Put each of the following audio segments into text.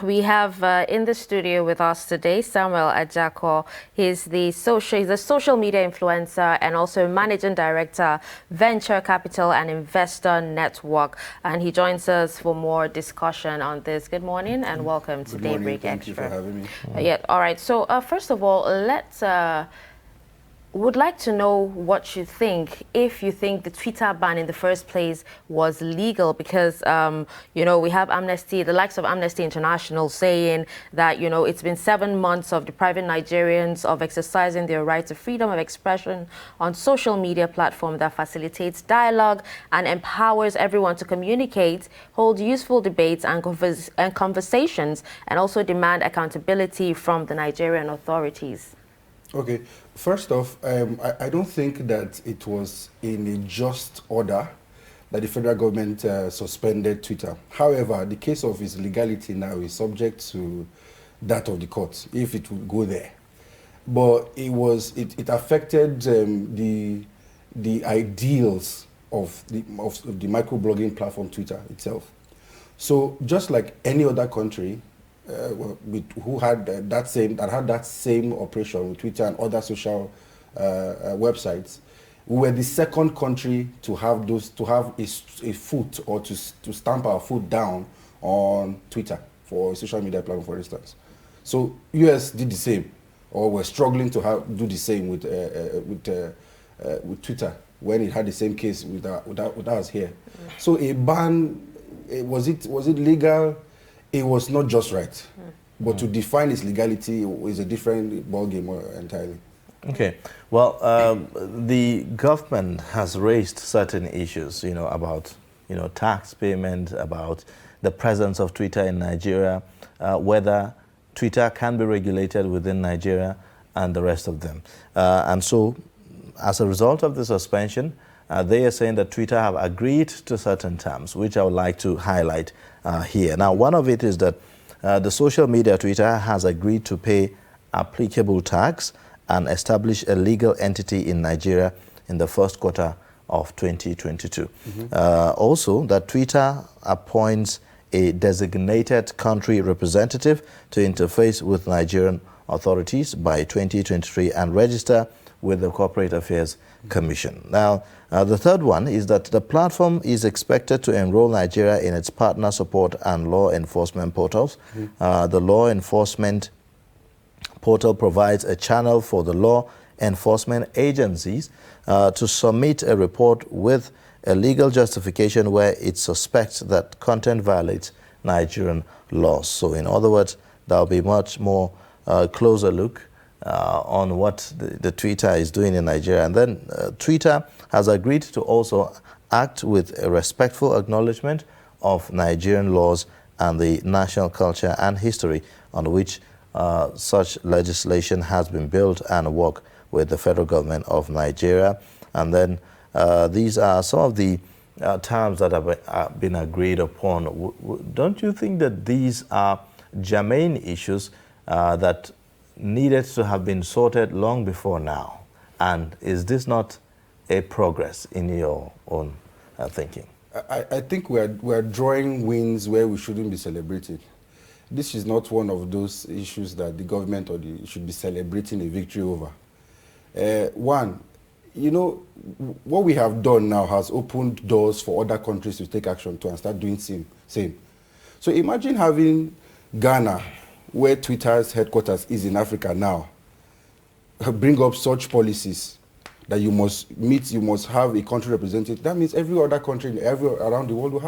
we have in the studio with us today Samuel Ajako. He's the social media influencer and also managing director, Venture Capital and Investor Network. And he joins us for more discussion on this. Good morning and welcome to Daybreak Extra. Thank you for having me. Yeah, all right. So first of all, let's would like to know what you think, if you think the Twitter ban in the first place was legal, because, you know, we have Amnesty, the likes of Amnesty International saying that, you know, it's been 7 months of depriving Nigerians of exercising their right to freedom of expression on social media platform that facilitates dialogue and empowers everyone to communicate, hold useful debates and conversations, and also demand accountability from the Nigerian authorities. Okay, first off, I don't think that it was in a just order that the federal government suspended Twitter. However, the case of its legality now is subject to that of the courts, if it would go there. But it affected the ideals of the microblogging platform Twitter itself. So just like any other country, who had that same operation with Twitter and other social websites, we were the second country to have a foot, or to stamp our foot down on Twitter for a social media platform, for instance. So US did the same, or were struggling to do the same with Twitter when it had the same case with us here. So a ban, was it legal? It was not just right, but to define its legality is a different ballgame entirely. Okay, well, the government has raised certain issues, you know, about, you know, tax payment, about the presence of Twitter in Nigeria, whether Twitter can be regulated within Nigeria and the rest of them. And so, as a result of the suspension, they are saying that Twitter have agreed to certain terms, which I would like to highlight here. Now, one of it is that the social media Twitter has agreed to pay applicable tax and establish a legal entity in Nigeria in the first quarter of 2022. Also, that Twitter appoints a designated country representative to interface with Nigerian authorities by 2023 and register with the Corporate Affairs Commission. Now, the third one is that the platform is expected to enroll Nigeria in its partner support and law enforcement portals. The law enforcement portal provides a channel for the law enforcement agencies to submit a report with a legal justification where it suspects that content violates Nigerian laws. So in other words, there will be much more closer look on what the Twitter is doing in Nigeria. And then Twitter has agreed to also act with a respectful acknowledgement of Nigerian laws and the national culture and history on which such legislation has been built, and work with the federal government of Nigeria. And then these are some of the terms that have been agreed upon. Don't you think that these are germane issues that needed to have been sorted long before now? And is this not a progress in your own thinking? I think we're drawing wins where we shouldn't be celebrating. This is not one of those issues that the government should be celebrating a victory over. One, you know, what we have done now has opened doors for other countries to take action to and start doing same. So imagine having Ghana, where Twitter's headquarters is in Africa now, bring up such policies that you must have a country representative. That means every other country around the world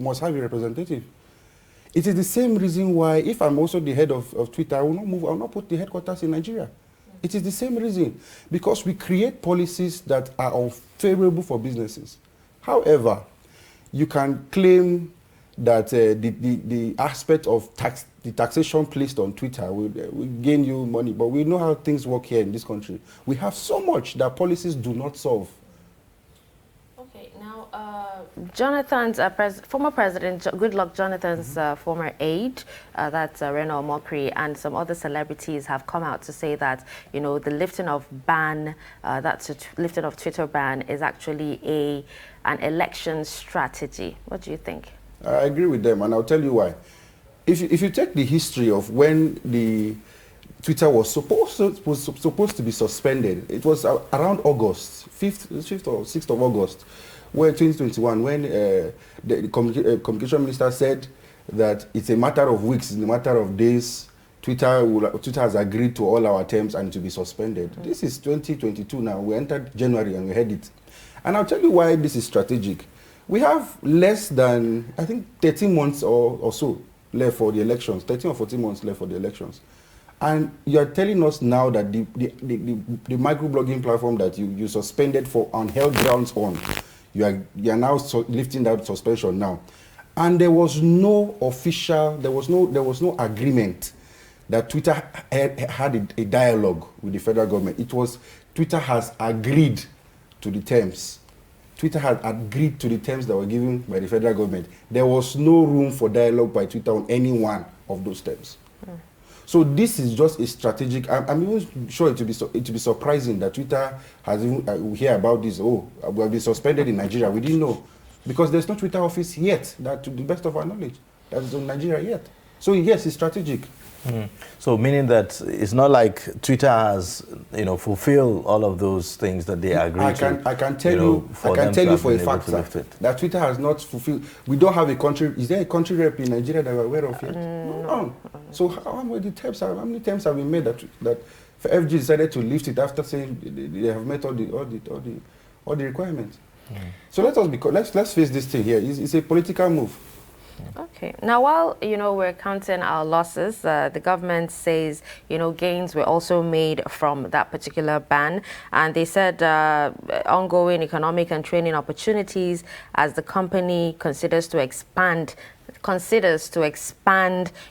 must have a representative. It is the same reason why, if I'm also the head of Twitter, I will not put the headquarters in Nigeria. It is the same reason, because we create policies that are unfavorable for businesses. However, you can claim that the aspect of the taxation placed on Twitter will gain you money, but we know how things work here in this country. We have so much that policies do not solve. Okay, now Jonathan's former president, Goodluck Jonathan's former aide, that's Reno Omokri, and some other celebrities have come out to say that, you know, the lifting of lifting of Twitter ban is actually an election strategy. What do you think? I agree with them, and I'll tell you why. if you take the history of when the Twitter was supposed to be suspended, it was around August, 5th or 6th of August, when 2021, when the communication minister said that it's a matter of weeks, it's a matter of days. Twitter has agreed to all our terms and to be suspended. This is 2022 now. We entered January and we had it. And I'll tell you why this is strategic. We have less than, I think, 13 months or so left for the elections, 13 or 14 months left for the elections. And you're telling us now that the microblogging platform that you suspended for unheld grounds on, you are now lifting that suspension now. And there was no official, there was no agreement that Twitter had a dialogue with the federal government. It was Twitter has agreed to the terms. Twitter had agreed to the terms that were given by the federal government. There was no room for dialogue by Twitter on any one of those terms. So this is just a strategic. I'm even sure it will be surprising that Twitter has even we hear about this. Oh, we have been suspended in Nigeria. We didn't know because there's no Twitter office yet. That, to the best of our knowledge, that is in Nigeria yet. So yes, it's strategic. So meaning that it's not like Twitter has, fulfilled all of those things that they agreed to. I can tell you for a fact that Twitter has not fulfilled. We don't have a country. Is there a country rep in Nigeria that we're aware of yet? No. So how many attempts have been made that FG decided to lift it after saying they have met all the requirements? So let's face this thing here. It's a political move. Okay. Now, while, we're counting our losses, the government says, gains were also made from that particular ban. And they said ongoing economic and training opportunities as the company considers to expand,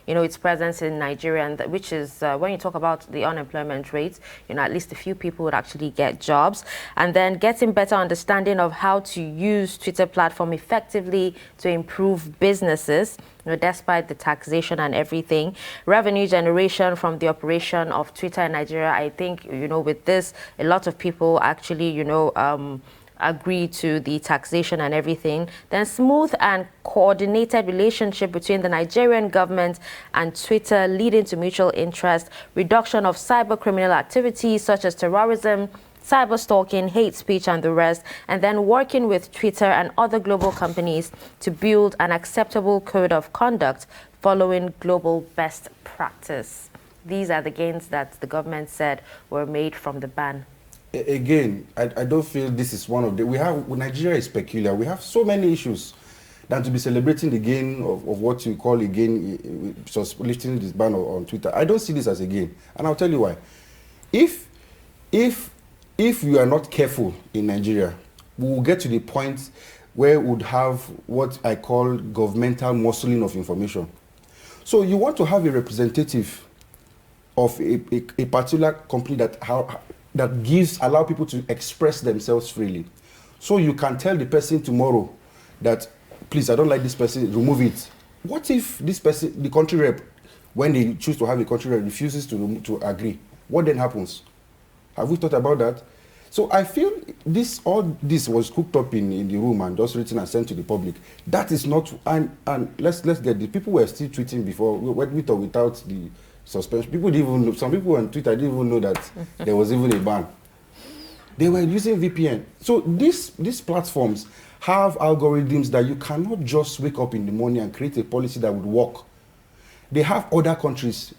its presence in Nigeria, and which is when you talk about the unemployment rate, at least a few people would actually get jobs, and then getting better understanding of how to use Twitter platform effectively to improve businesses. Despite the taxation and everything, revenue generation from the operation of Twitter in Nigeria, I think, with this, a lot of people actually, agree to the taxation and everything. Then smooth and coordinated relationship between the Nigerian government and Twitter, leading to mutual interest, reduction of cyber criminal activities such as terrorism, cyber stalking, hate speech, and the rest, and then working with Twitter and other global companies to build an acceptable code of conduct following global best practice. These are the gains that the government said were made from the ban. Again, I don't feel this is one of the... Nigeria is peculiar. We have so many issues than to be celebrating the gain of what you call a gain, lifting this ban on Twitter. I don't see this as a gain, and I'll tell you why. If you are not careful in Nigeria, we will get to the point where we would have what I call governmental muscling of information. So you want to have a representative of a particular company that allow people to express themselves freely. So you can tell the person tomorrow that, please, I don't like this person, remove it. What if this person, the country rep, when they choose to have a country rep, refuses to agree? What then happens? Have we thought about that? So I feel all this was cooked up in the room and just written and sent to the public. That is not, and let's get the people were still tweeting before, with or without the suspension. People didn't even know, some people on Twitter didn't even know that there was even a ban. They were using VPN. So these platforms have algorithms that you cannot just wake up in the morning and create a policy that would work. They have other countries.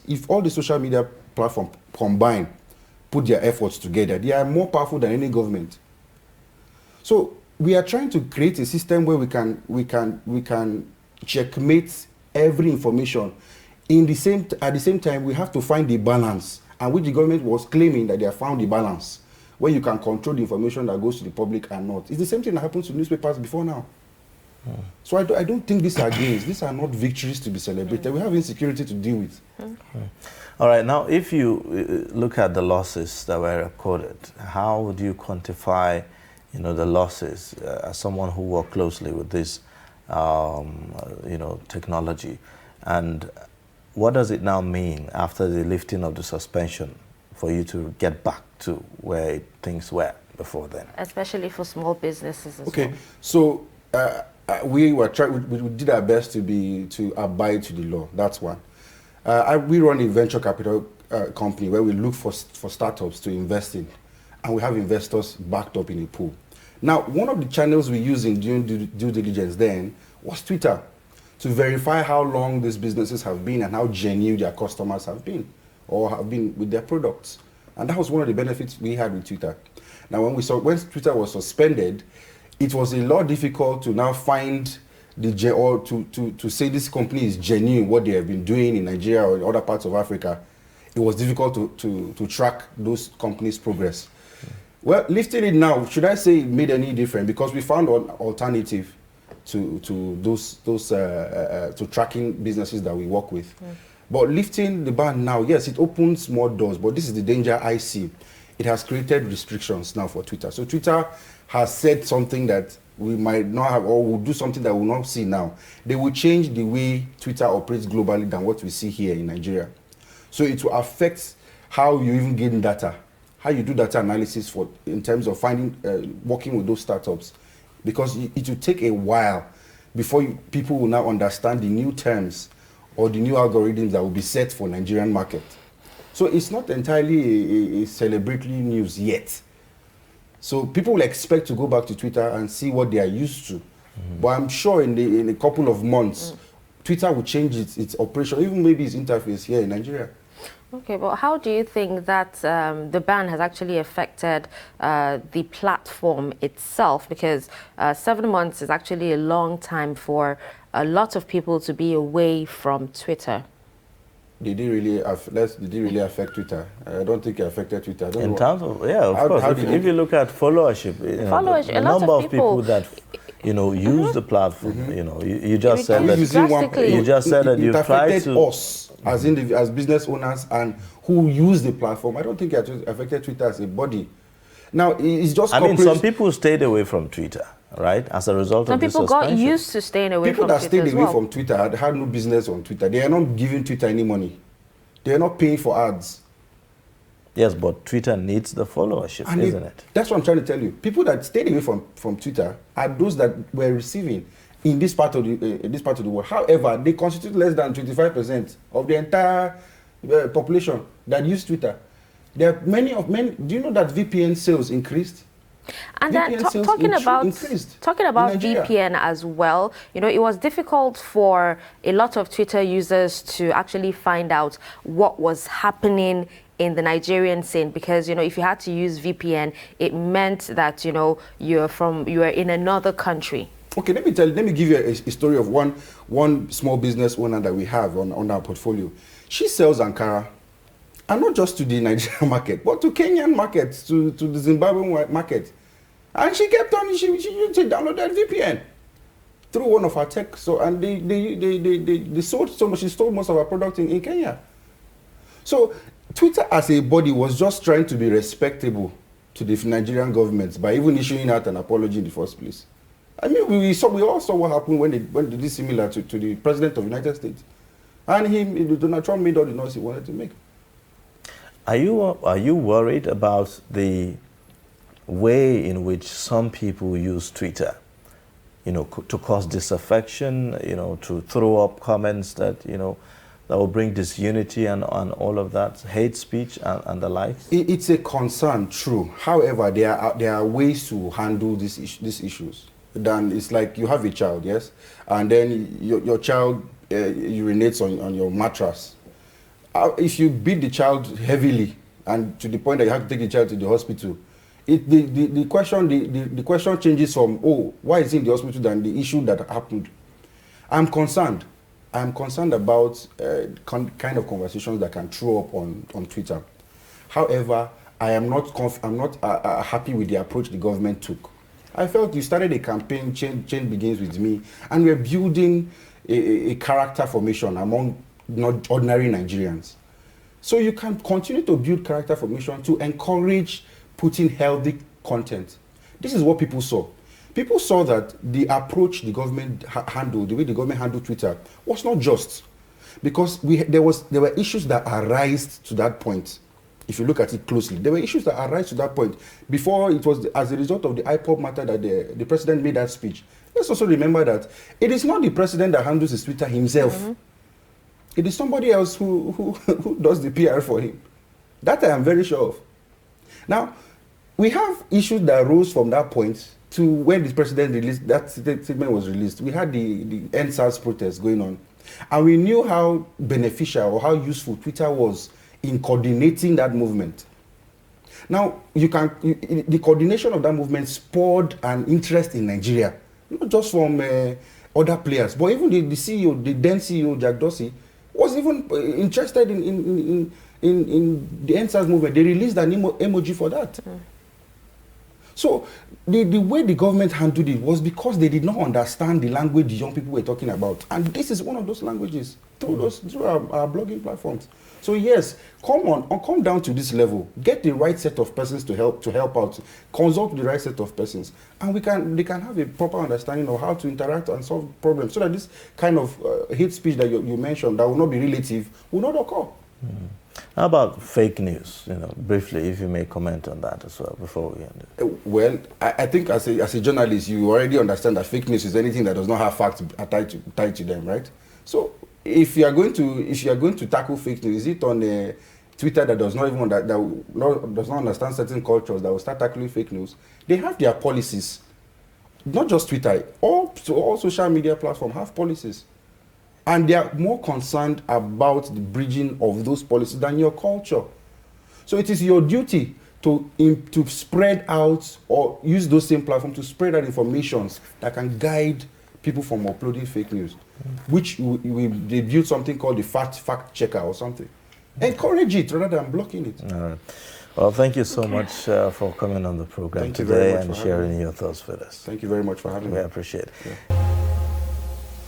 If all the social media platforms combine, put their efforts together, they are more powerful than any government. So we are trying to create a system where we can checkmate every information. At the same time, we have to find the balance, and which the government was claiming that they have found the balance, where you can control the information that goes to the public and not. It's the same thing that happens to newspapers before now. So I don't think these are gains. These are not victories to be celebrated. We have insecurity to deal with. All right, now if you look at the losses that were recorded, how would you quantify, the losses as someone who worked closely with this, technology, and what does it now mean after the lifting of the suspension for you to get back to where things were before then? Especially for small businesses as well. Okay, so we were we did our best to abide to the law. That's one. We run a venture capital company where we look for startups to invest in, and we have investors backed up in a pool. Now, one of the channels we used in doing due diligence then was Twitter, to verify how long these businesses have been and how genuine their customers have been or have been with their products. And that was one of the benefits we had with Twitter. Now, when Twitter was suspended, it was a lot difficult to now find or to say this company is genuine, what they have been doing in Nigeria or in other parts of Africa. It was difficult to track those companies' progress. Well, lifting it now, should I say it made any difference? Because we found an alternative to tracking businesses that we work with. But lifting the ban now, yes, it opens more doors, but this is the danger I see. It has created restrictions now for Twitter. So Twitter has said something that we might not have, or will do something that we will not see now. They will change the way Twitter operates globally than what we see here in Nigeria. So it will affect how you even gain data, how you do data analysis in terms of working with those startups. Because it will take a while before people will now understand the new terms or the new algorithms that will be set for Nigerian market. So it's not entirely a celebratory news yet. So people will expect to go back to Twitter and see what they are used to. But I'm sure in a couple of months, Twitter will change its operation, even maybe its interface here in Nigeria. Okay, but how do you think that the ban has actually affected the platform itself? Because 7 months is actually a long time for a lot of people to be away from Twitter. Did it really affect Twitter? I don't think it affected Twitter. I don't in know. terms of, yeah, of course. If you look at followership, the number of people that use the platform, you just said that you've tried to us as business owners and who use the platform. I don't think it affected Twitter as a body. Now it's just. I mean, some people stayed away from Twitter, right, as a result of this suspension. Some people got used to staying away from Twitter. People that stayed away from Twitter had no business on Twitter. They are not giving Twitter any money. They are not paying for ads. Yes, but Twitter needs the followership, isn't it? That's what I'm trying to tell you. People that stayed away from Twitter are those that were receiving in this part of the world. However, they constitute less than 25% of the entire population that use Twitter. There are many. Do you know that VPN sales increased? And then talking about VPN as well, it was difficult for a lot of Twitter users to actually find out what was happening in the Nigerian scene, because if you had to use VPN, it meant that you were in another country. Okay, let me give you a story of one small business owner that we have on our portfolio. She sells Ankara, and not just to the Nigerian market, but to Kenyan markets, to the Zimbabwean market. And she kept on, she downloaded VPN through one of our tech. So, and they sold so much, she stole most of our products in Kenya. So Twitter as a body was just trying to be respectable to the Nigerian government by even issuing out an apology in the first place. I mean, we all saw what happened when they did this similar to the President of the United States. And Donald Trump made all the noise he wanted to make. Are you worried about the way in which some people use Twitter, to cause disaffection, to throw up comments that, that will bring disunity and all of that, hate speech and the like? It's a concern, true. However, there are ways to handle these issues. Then it's like you have a child, yes, and then your child urinates on your mattress. If you beat the child heavily and to the point that you have to take the child to the hospital, the question changes from, why is he in the hospital, than the issue that happened. I'm concerned about kind of conversations that can throw up on Twitter. However, I'm not happy with the approach the government took. I felt you started a campaign, change begins with me, and we're building a character formation among not ordinary Nigerians. So you can continue to build character formation to encourage putting healthy content. This is what people saw. People saw that the approach the government handled, the way the government handled Twitter, was not just. Because there were issues that arise to that point. If you look at it closely, there were issues that arise to that point. Before, it was as a result of the IPOB matter that the president made that speech. let's also remember that it is not the president that handles his Twitter himself. It is somebody else who does the PR for him. That I am very sure of. Now, we have issues that arose from that point to when the president released, that statement was released. We had the NSAS protest going on. And we knew how beneficial or how useful Twitter was in coordinating that movement. Now, the coordination of that movement spurred an interest in Nigeria, not just from other players, but even the CEO, the then CEO, Jack Dorsey, was even interested in the NSAS movement. They released an emoji for that. So the way the government handled it was because they did not understand the language the young people were talking about. And this is one of those languages through our blogging platforms. So yes, come down to this level. Get the right set of persons to help out. Consult with the right set of persons. And they can have a proper understanding of how to interact and solve problems so that this kind of hate speech that you mentioned that will not be relative will not occur. How about fake news? Briefly, if you may comment on that as well before we end it. Well, I think as a journalist, you already understand that fake news is anything that does not have facts tied to them, right? So if you are going to tackle fake news, is it on Twitter that does not even does not understand certain cultures that will start tackling fake news? They have their policies, not just Twitter. All social media platforms have policies. And they are more concerned about the bridging of those policies than your culture. So it is your duty to spread out or use those same platforms to spread out information that can guide people from uploading fake news, which they build something called the fact checker or something. Encourage it rather than blocking it. All right. Well, thank you so much for coming on the program today and sharing your thoughts with us. Thank you very much for having me. We appreciate it. Yeah.